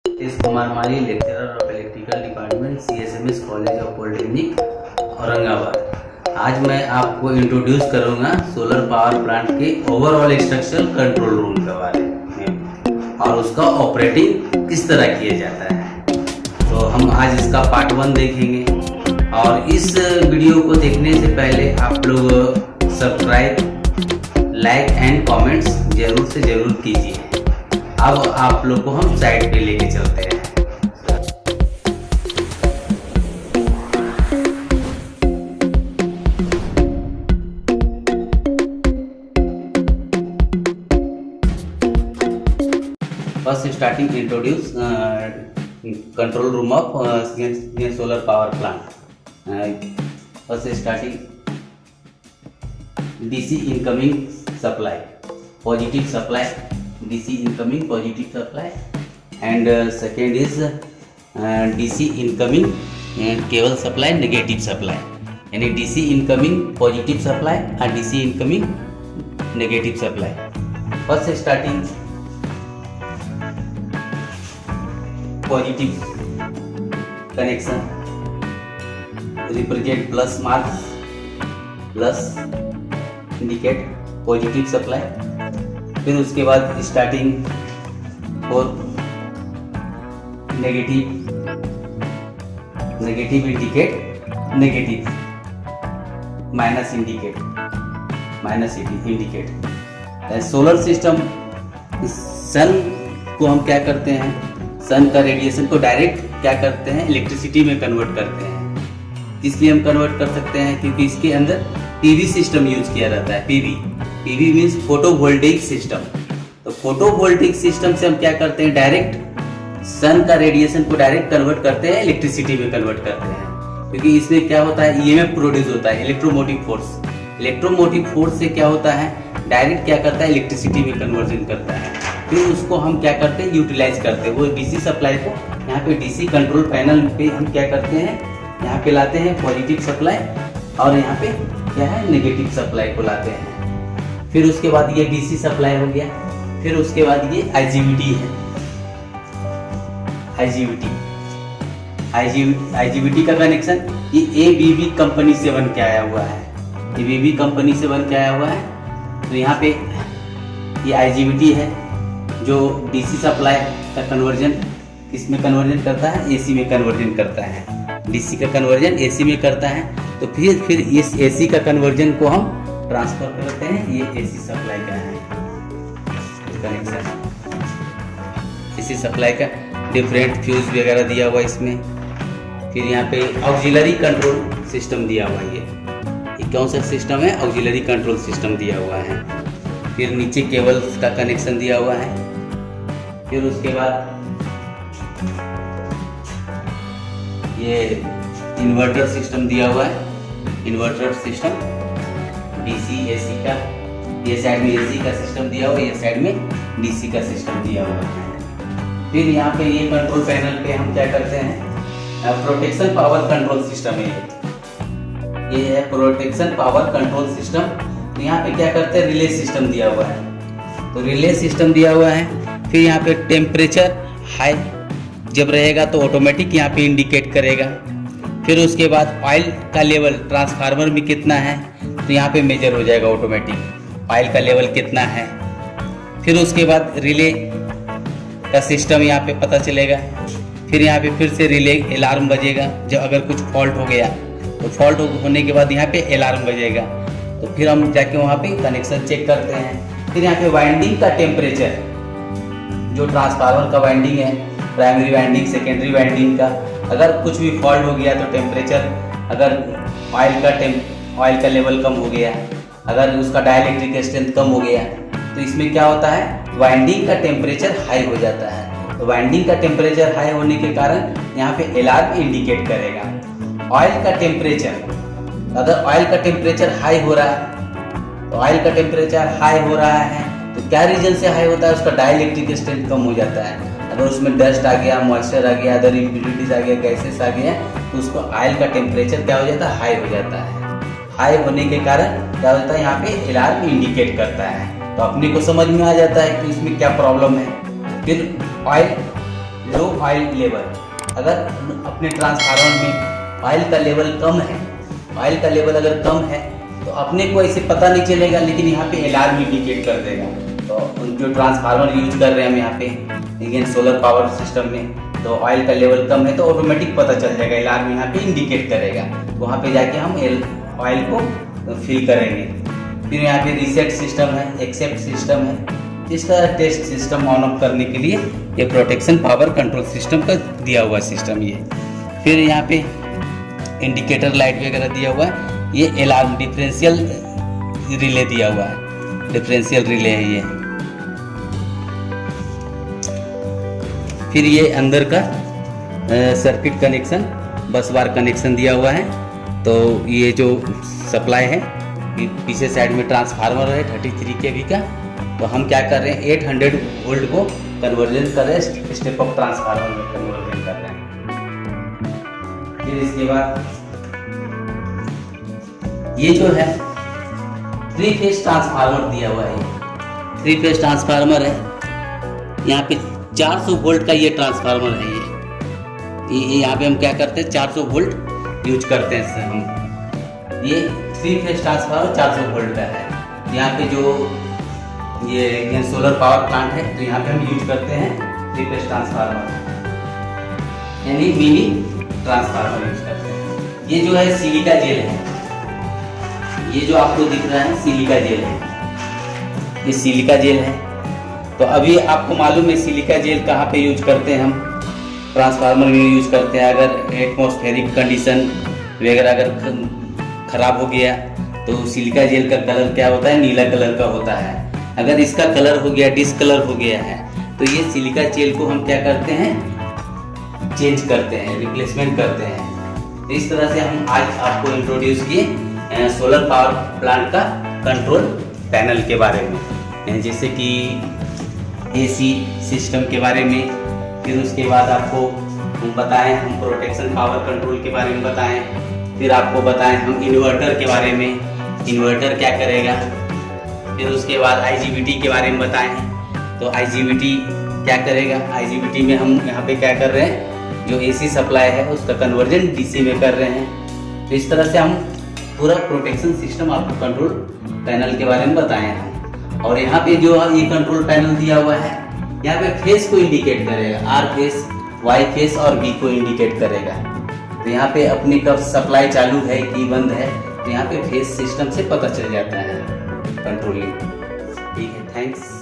इस Kumar Mali, lecturer of electrical department, CSMS college of polytechnic Aurangabad. आज मैं आपको इंट्रोड्यूस करूंगा सोलर पावर प्लांट के ओवरऑल स्ट्रक्चरल कंट्रोल रूम के बारे में और उसका ऑपरेटिंग किस तरह किया जाता है। तो हम आज इसका पार्ट 1 देखेंगे और इस वीडियो को देखने से पहले आप लोग सब्सक्राइब, लाइक एंड कमेंट्स जरूर से जरूर कीजिए। अब आप लोग को हम साइड पे लेके चलते हैं। First starting introduce control room of solar power plant. First starting DC incoming supply, positive supply, DC incoming positive supply, and second is DC incoming cable supply, negative supply, यानी DC incoming positive supply और DC incoming negative supply. First starting positive connection represent plus marks, plus indicate positive supply. फिर उसके बाद starting और negative indicate negative, minus indicate. Solar system, sun को हम क्या करते हैं, सन का रेडिएशन को डायरेक्ट क्या करते हैं, इलेक्ट्रिसिटी में कन्वर्ट करते हैं। इसलिए हम कन्वर्ट कर सकते हैं क्योंकि इसके अंदर पीवी सिस्टम यूज किया जाता है। PV means photovoltaic system. तो फोटोवोल्टेइक सिस्टम से हम क्या करते हैं, डायरेक्ट सन का रेडिएशन को डायरेक्ट कन्वर्ट करते हैं, इलेक्ट्रिसिटी में कन्वर्ट करते हैं। क्योंकि इसमें क्या होता है, EMF प्रोड्यूस होता है, इलेक्ट्रोमोटिव फोर्स। इलेक्ट्रोमोटिव फोर्स से क्या होता है, डायरेक्ट क्या करता है, इलेक्ट्रिसिटी में कन्वर्जन करता है। फिर उसको हम क्या करते हैं, यूटिलाइज करते हैं। वो DC सप्लाई को यहाँ पे DC कंट्रोल पैनल पे हम क्या करते हैं, यहाँ पे लाते हैं पॉजिटिव सप्लाई और यहाँ पे क्या है, नेगेटिव सप्लाई को लाते हैं। फिर उसके बाद ये DC सप्लाई हो गया। फिर उसके बाद ये IGBT है। IGBT का कनेक्शन ये ABB कंपनी से बन के आया हुआ है। ABB कंपनी से बन के आया हुआ है। तो यहाँ पे ये IGBT है जो DC सप्लाई का कन्वर्जन किसमें कन्वर्जन करता है, AC में कन्वर्जन करता है। DC का कन्वर्जन AC में करता है। तो फिर इस AC का कन्वर्जन को हम ट्रांसफर करते हैं। ये AC सप्लाई का है कनेक्शन। AC सप्लाई का डिफरेंट फ्यूज वगैरह दिया हुआ इसमें। फिर यहाँ पे ऑक्सिलरी कंट्रोल सिस्टम दिया हुआ है। ये कौन सा सिस्टम है, ऑक्सिलरी कंट्रोल सिस्टम दिया हुआ है। फिर नीचे केबल्स का कनेक्शन दिया हुआ है। फिर उसके बाद ये इन्वर्टर सिस्टम दिया हुआ है। इन्वर्टर सिस्टम DC AC का, ये साइड में AC का सिस्टम दिया हुआ है, ये साइड में DC का सिस्टम दिया हुआ है। फिर यहाँ पे ये कंट्रोल पैनल पे हम क्या करते हैं, प्रोटेक्शन पावर कंट्रोल सिस्टम है। ये है प्रोटेक्शन पावर कंट्रोल सिस्टम। तो यहाँ पे क्या करते हैं, रिले सिस्टम दिया हुआ है। तो रिले सिस्टम दिया हुआ है। फिर यहाँ पे टेम्परेचर हाई जब रहेगा तो ऑटोमेटिक यहाँ पे इंडिकेट करेगा। फिर उसके बाद ऑयल का लेवल ट्रांसफार्मर में कितना है तो यहाँ पे मेजर हो जाएगा ऑटोमेटिक, ऑयल का लेवल कितना है। फिर उसके बाद रिले का सिस्टम यहाँ पे पता चलेगा। फिर यहाँ पे फिर से रिले अलार्म बजेगा जब अगर कुछ फॉल्ट हो गया। तो फॉल्ट होने के बाद यहाँ पे अलार्म बजेगा। तो फिर हम जाके वहाँ पे कनेक्शन चेक करते हैं। फिर यहाँ पे वाइंडिंग का टेम्परेचर, जो ट्रांसफार्मर का वाइंडिंग है, प्राइमरी वाइंडिंग, सेकेंडरी वाइंडिंग का, अगर कुछ भी फॉल्ट हो गया तो टेम्परेचर, अगर ऑयल का लेवल कम हो गया, अगर उसका डाइलेक्ट्रिक स्ट्रेंथ कम हो गया, तो इसमें क्या होता है, वाइंडिंग का टेम्परेचर हाई हो जाता है। तो वाइंडिंग का टेम्परेचर हाई होने के कारण यहाँ पे अलार्म इंडिकेट करेगा। ऑयल का टेम्परेचर, अगर ऑयल का टेम्परेचर हाई हो रहा है, तो ऑयल का टेम्परेचर हाई हो रहा है तो क्या रीजन से हाई होता है, उसका डाइलेक्ट्रिक स्ट्रेंथ कम हो जाता है। अगर उसमें डस्ट आ गया, मॉइस्चर आ गया, अदर इम्प्योरिटीज आ गया, गैसेस आ गया, तो उसको ऑयल का टेम्परेचर क्या हो जाता है, हाई हो जाता है। हाई होने के कारण क्या होता है, यहाँ पे अलार्म इंडिकेट करता है। तो अपने को समझ में आ जाता है कि इसमें क्या प्रॉब्लम है। फिर ऑयल लो ऑयल लेवल, अगर अपने ट्रांसफार्मर में ऑयल का लेवल कम है, ऑयल का लेवल अगर कम है तो अपने को ऐसे पता नहीं चलेगा, लेकिन यहाँ पे अलार्म इंडिकेट कर देगा। तो जो ट्रांसफार्मर यूज कर रहे हैं हम यहाँ पे अगेन सोलर पावर सिस्टम में, तो ऑयल का लेवल कम है तो ऑटोमेटिक पता चल जाएगा, अलार्म यहाँ पे इंडिकेट करेगा। वहाँ पे जाके हम ऑयल को फिल करेंगे। फिर यहाँ पे रीसेट सिस्टम है, एक्सेप्ट सिस्टम है। इस तरह टेस्ट सिस्टम ऑन ऑफ करने के लिए ये प्रोटेक्शन पावर कंट्रोल सिस्टम का दिया हुआ सिस्टम ये। फिर यहाँ पे इंडिकेटर लाइट वगैरह दिया हुआ है, ये अलार्म डिफरेंशियल रिले दिया हुआ है, डिफरेंशियल रिले है ये। फिर ये अंदर का सर्किट कनेक्शन, बस बार कनेक्शन दिया हुआ है। तो ये जो सप्लाई है, पीछे साइड में ट्रांसफार्मर है 33 kV का। तो हम क्या कर रहे हैं 800 वोल्ट को कन्वर्जन कर रहे हैं, स्टेप अप ट्रांसफार्मर में कन्वर्जन कर रहे हैं। फिर इसके बाद ये जो है 3 फेज ट्रांसफार्मर दिया हुआ है, 3 फेज ट्रांसफार्मर है। यहाँ पे 400 वोल्ट का ये ट्रांसफार्मर है। ये यहाँ पे हम क्या करते हैं 400 वोल्ट यूज करते हैं इससे हम। ये 3 फेज ट्रांसफार्मर 400 वोल्ट का है। यहाँ पे जो ये सोलर पावर प्लांट है तो यहाँ पे हम यूज करते हैं 3 फेज ट्रांसफार्मर, यानी मिनी ट्रांसफार्मर यूज करते हैं। ये जो है सिलिका जेल है, ये जो आपको दिख रहा है सिलिका जेल है, ये सिलिका जेल है। तो अभी आपको मालूम है सिलिका जेल कहाँ पे यूज करते हैं हम, ट्रांसफार्मर में यूज करते हैं। अगर एटमॉस्फेरिक कंडीशन वगैरह अगर खराब हो गया तो सिलिका जेल का कलर क्या होता है, नीला कलर का होता है। अगर इसका कलर हो गया, डिसकलर हो गया है, तो ये सिलिका जेल को हम क्या करते हैं, चेंज करते हैं, रिप्लेसमेंट करते हैं। तो इस तरह से हम आज आपको इंट्रोड्यूस किए सोलर पावर प्लांट का कंट्रोल पैनल के बारे में, जैसे कि एसी सिस्टम के बारे में। फिर उसके बाद आपको हम बताएं हम प्रोटेक्शन पावर कंट्रोल के बारे में बताएं। फिर आपको बताएं हम इन्वर्टर के बारे में, इन्वर्टर क्या करेगा। फिर उसके बाद IGBT के बारे में बताएं, तो IGBT क्या करेगा। IGBT में हम यहाँ पे क्या कर रहे हैं, जो AC सप्लाई है उसका कन्वर्जन DC में कर रहे हैं। तो इस तरह से हम पूरा प्रोटेक्शन सिस्टम आपको कंट्रोल पैनल के बारे में बताए हैं। और यहाँ पे जो ये कंट्रोल पैनल दिया हुआ है, यहाँ पे फेस को इंडिकेट करेगा, R फेस, Y फेस और B को इंडिकेट करेगा। तो यहाँ पे अपनी कब सप्लाई चालू है कि बंद है, तो यहाँ पे फेस सिस्टम से पता चल जाता है कंट्रोलिंग। ठीक है, थैंक्स।